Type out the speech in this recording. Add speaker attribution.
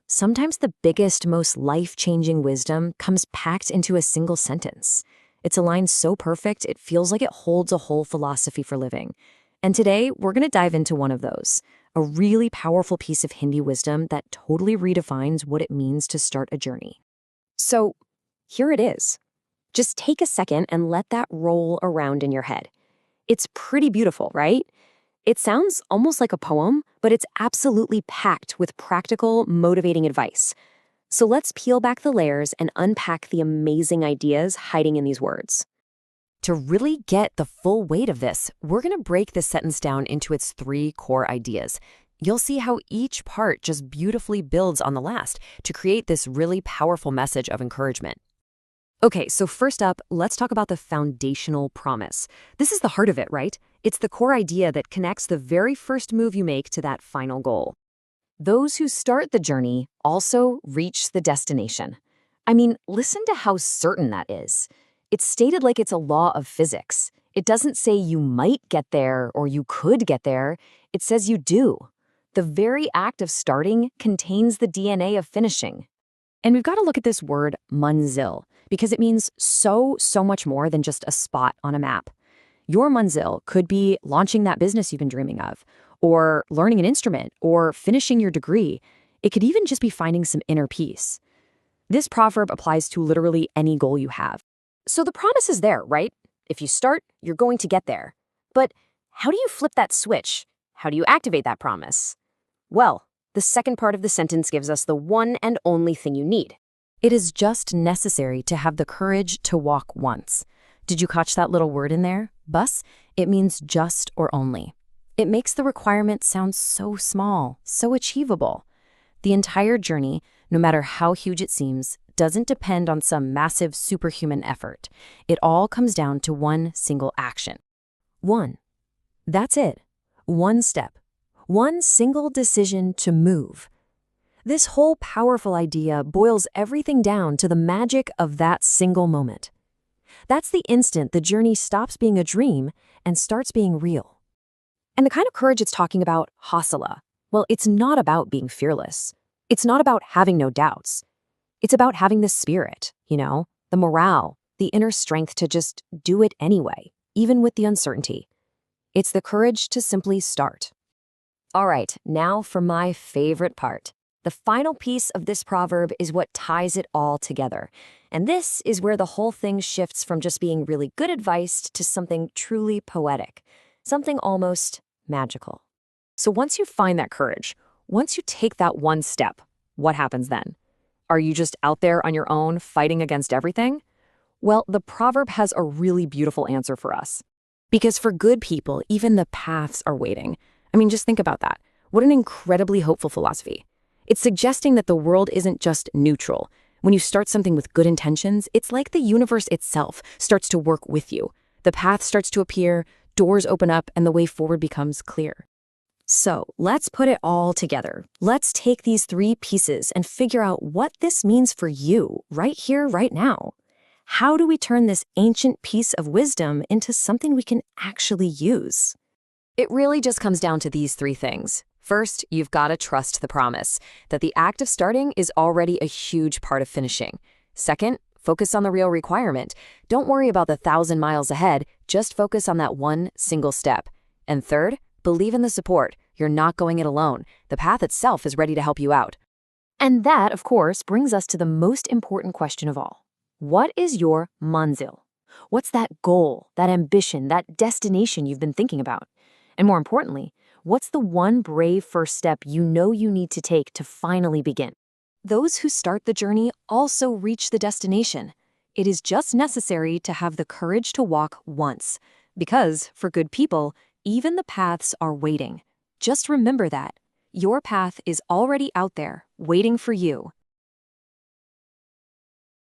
Speaker 1: Sometimes the biggest, most life-changing wisdom comes packed into a single sentence. It's a line so perfect, it feels like it holds a whole philosophy for living. And today, we're going to dive into one of those, a really powerful piece of Hindi wisdom that totally redefines what it means to start a journey. So, here it is. Just take a second and let that roll around in your head. It's pretty beautiful, right? It sounds almost like a poem, but it's absolutely packed with practical, motivating advice. So let's peel back the layers and unpack the amazing ideas hiding in these words. To really get the full weight of this, we're going to break this sentence down into its three core ideas. You'll see how each part just beautifully builds on the last to create this really powerful message of encouragement. Okay, so first up, let's talk about the foundational promise. This is the heart of it, right? It's the core idea that connects the very first move you make to that final goal. Those who start the journey also reach the destination. I mean, listen to how certain that is. It's stated like it's a law of physics. It doesn't say you might get there or you could get there. It says you do. The very act of starting contains the DNA of finishing. And we've got to look at this word manzil, because it means so much more than just a spot on a map. Your manzil could be launching that business you've been dreaming of, or learning an instrument, or finishing your degree. It could even just be finding some inner peace. This proverb applies to literally any goal you have. So the promise is there, right? If you start, you're going to get there. But how do you flip that switch? How do you activate that promise? Well, the second part of the sentence gives us the one and only thing you need. It is just necessary to have the courage to walk once. Did you catch that little word in there? Bus? It means just or only. It makes the requirement sound so small, so achievable. The entire journey, no matter how huge it seems, doesn't depend on some massive superhuman effort. It all comes down to one single action. One. That's it. One step. One single decision to move. This whole powerful idea boils everything down to the magic of that single moment. That's the instant the journey stops being a dream and starts being real. And the kind of courage it's talking about, hasala, well, it's not about being fearless. It's not about having no doubts. It's about having the spirit, the morale, the inner strength to just do it anyway, even with the uncertainty. It's the courage to simply start. All right, now for my favorite part. The final piece of this proverb is what ties it all together. And this is where the whole thing shifts from just being really good advice to something truly poetic, something almost magical. So once you find that courage, once you take that one step, what happens then? Are you just out there on your own fighting against everything? Well, the proverb has a really beautiful answer for us. Because for good people, even the paths are waiting. I mean, just think about that. What an incredibly hopeful philosophy. It's suggesting that the world isn't just neutral. When you start something with good intentions, it's like the universe itself starts to work with you. The path starts to appear, doors open up, and the way forward becomes clear. So let's put it all together. Let's take these three pieces and figure out what this means for you right here, right now. How do we turn this ancient piece of wisdom into something we can actually use? It really just comes down to these three things. First, you've got to trust the promise that the act of starting is already a huge part of finishing. Second, focus on the real requirement. Don't worry about the 1,000 miles ahead, just focus on that one single step. And third, believe in the support. You're not going it alone. The path itself is ready to help you out. And that, of course, brings us to the most important question of all. What is your manzil? What's that goal, that ambition, that destination you've been thinking about? And more importantly, what's the one brave first step you know you need to take to finally begin? Those who start the journey also reach the destination. It is just necessary to have the courage to walk once. Because, for good people, even the paths are waiting. Just remember that. Your path is already out there, waiting for you.